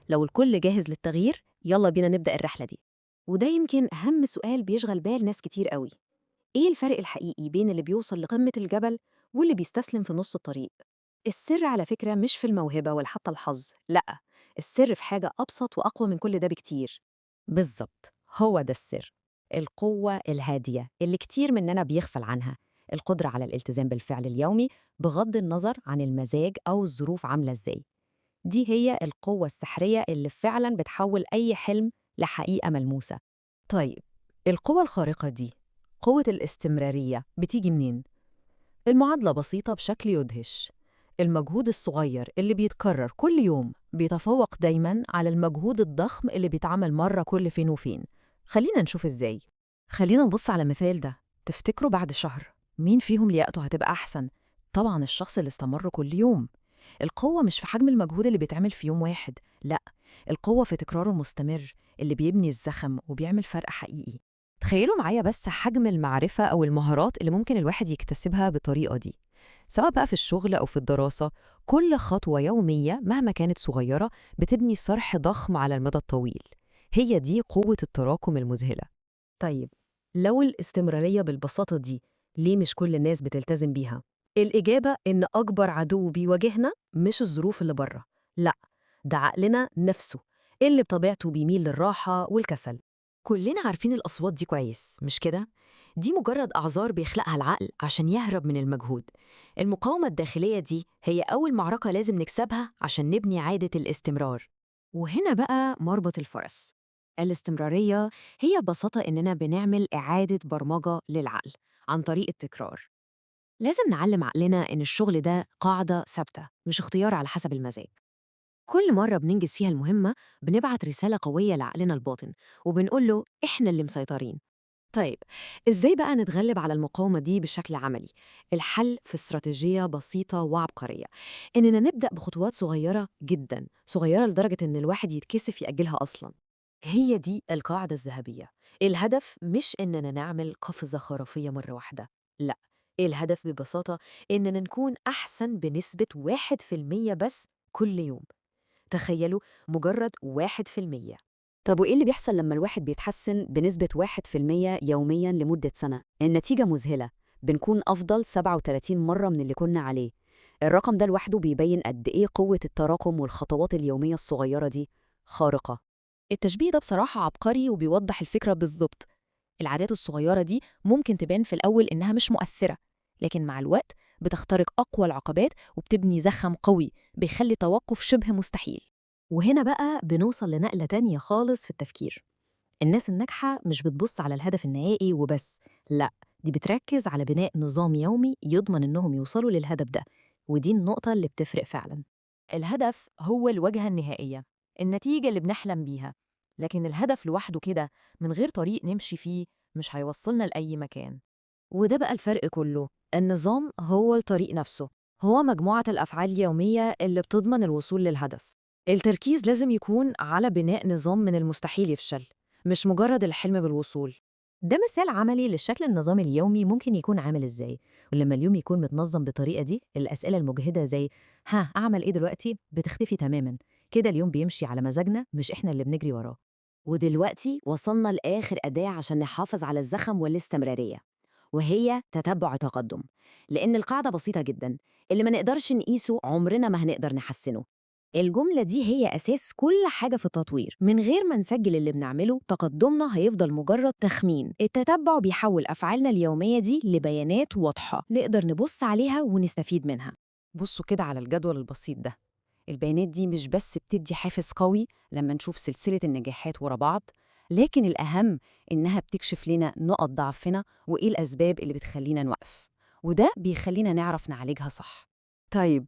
لو الكل جاهز للتغيير يلا بينا نبدأ الرحلة دي. وده يمكن أهم سؤال بيشغل بال ناس كتير قوي. إيه الفرق الحقيقي بين اللي بيوصل لقمة الجبل واللي بيستسلم في نص الطريق؟ السر على فكرة مش في الموهبة ولا حتى الحظ، لأ، السر في حاجة أبسط وأقوى من كل ده بكتير. بالظبط، هو ده السر. القوة الهادية اللي كتير مننا بيغفل عنها، القدرة على الالتزام بالفعل اليومي بغض النظر عن المزاج أو الظروف عاملة إزاي. دي هي القوة السحرية اللي فعلا بتحول أي حلم لحقيقة ملموسة. طيب، القوة الخارقة دي، قوة الاستمرارية، بتيجي منين؟ المعادلة بسيطة بشكل يدهش. المجهود الصغير اللي بيتكرر كل يوم بيتفوق دايماً على المجهود الضخم اللي بيتعمل مرة كل فين وفين. خلينا نشوف إزاي. خلينا نبص على مثال ده. تفتكروا بعد شهر مين فيهم لياقته هتبقى أحسن؟ طبعاً الشخص اللي استمر كل يوم. القوة مش في حجم المجهود اللي بيتعمل في يوم واحد، لأ، القوة في تكراره المستمر اللي بيبني الزخم وبيعمل فرق حقيقي. تخيلوا معايا بس حجم المعرفة أو المهارات اللي ممكن الواحد يكتسبها بالطريقة دي، سواء بقى في الشغل أو في الدراسة. كل خطوة يومية مهما كانت صغيرة بتبني صرح ضخم على المدى الطويل. هي دي قوة التراكم المذهلة. طيب، لو الاستمرارية بالبساطة دي، ليه مش كل الناس بتلتزم بيها؟ الإجابة إن أكبر عدو بيواجهنا مش الظروف اللي بره، لأ، ده عقلنا نفسه اللي بطبيعته بيميل للراحة والكسل. كلنا عارفين الأصوات دي كويس، مش كده؟ دي مجرد أعذار بيخلقها العقل عشان يهرب من المجهود. المقاومة الداخلية دي هي أول معركة لازم نكسبها عشان نبني عادة الاستمرار. وهنا بقى مربط الفرس. الاستمرارية هي ببساطة إننا بنعمل إعادة برمجة للعقل عن طريق التكرار. لازم نعلم عقلنا إن الشغل ده قاعدة ثابتة مش اختيار على حسب المزاج. كل مرة بننجز فيها المهمة بنبعت رسالة قوية لعقلنا الباطن، وبنقول له إحنا اللي مسيطرين. طيب، إزاي بقى نتغلب على المقاومة دي بشكل عملي؟ الحل في استراتيجية بسيطة وعبقرية، إننا نبدأ بخطوات صغيرة جدا، صغيرة لدرجة إن الواحد يتكسف يأجلها أصلا. هي دي القاعدة الذهبية. الهدف مش إننا نعمل قفزة خرافية مرة واحدة، لا، الهدف ببساطة إننا نكون أحسن بنسبة 1% بس كل يوم. تخيلوا، مجرد 1%. طب وإيه اللي بيحصل لما الواحد بيتحسن بنسبة 1% يومياً لمدة سنة؟ النتيجة مذهلة، بنكون أفضل 37 مرة من اللي كنا عليه. الرقم ده لوحده بيبين قد إيه قوة التراكم والخطوات اليومية الصغيرة دي خارقة. التشبيه ده بصراحة عبقري وبيوضح الفكرة بالظبط. العادات الصغيرة دي ممكن تبان في الأول إنها مش مؤثرة، لكن مع الوقت بتخترق أقوى العقبات وبتبني زخم قوي بيخلي توقف شبه مستحيل. وهنا بقى بنوصل لنقلة تانية خالص في التفكير. الناس الناجحة مش بتبص على الهدف النهائي وبس، لأ، دي بتركز على بناء نظام يومي يضمن إنهم يوصلوا للهدف ده. ودي النقطة اللي بتفرق فعلا. الهدف هو الواجهة النهائية، النتيجة اللي بنحلم بيها، لكن الهدف لوحده كده من غير طريق نمشي فيه مش هيوصلنا لأي مكان. وده بقى الفرق كله. النظام هو الطريق نفسه، هو مجموعة الأفعال اليومية اللي بتضمن الوصول للهدف. التركيز لازم يكون على بناء نظام من المستحيل يفشل، مش مجرد الحلم بالوصول. ده مثال عملي للشكل النظامي اليومي ممكن يكون عامل إزاي. ولما اليوم يكون متنظم بالطريقة دي، الأسئلة المجهدة زي ها أعمل إيه دلوقتي بتختفي تماماً. كده اليوم بيمشي على مزاجنا مش إحنا اللي بنجري وراه. ودلوقتي وصلنا لآخر أداة عشان نحافظ على الزخم والاستمرارية، وهي تتبع تقدم. لأن القاعدة بسيطة جدا، اللي ما نقدرش نقيسه عمرنا ما هنقدر نحسنه. الجملة دي هي أساس كل حاجة في التطوير. من غير ما نسجل اللي بنعمله تقدمنا هيفضل مجرد تخمين. التتبع بيحول أفعالنا اليومية دي لبيانات واضحة نقدر نبص عليها ونستفيد منها. بصوا كده على الجدول البسيط ده. البيانات دي مش بس بتدي حافز قوي لما نشوف سلسلة النجاحات ورا بعض، لكن الأهم إنها بتكشف لنا نقط ضعفنا وإيه الأسباب اللي بتخلينا نوقف، وده بيخلينا نعرف نعالجها صح. طيب،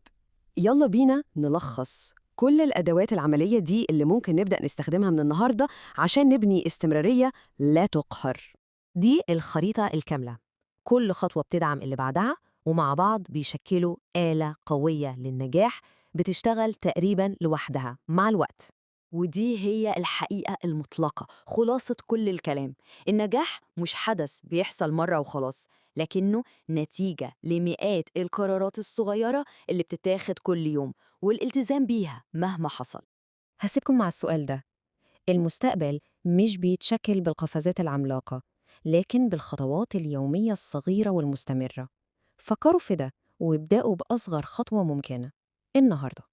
يلا بينا نلخص كل الأدوات العملية دي اللي ممكن نبدأ نستخدمها من النهاردة عشان نبني استمرارية لا تقهر. دي الخريطة الكاملة، كل خطوة بتدعم اللي بعدها، ومع بعض بيشكلوا آلة قوية للنجاح بتشتغل تقريباً لوحدها مع الوقت. ودي هي الحقيقة المطلقة، خلاصة كل الكلام. النجاح مش حدث بيحصل مرة وخلاص، لكنه نتيجة لمئات القرارات الصغيرة اللي بتتاخد كل يوم والالتزام بيها مهما حصل. هسيبكم مع السؤال ده. المستقبل مش بيتشكل بالقفزات العملاقة، لكن بالخطوات اليومية الصغيرة والمستمرة. فكروا في ده وابدأوا بأصغر خطوة ممكنة النهاردة.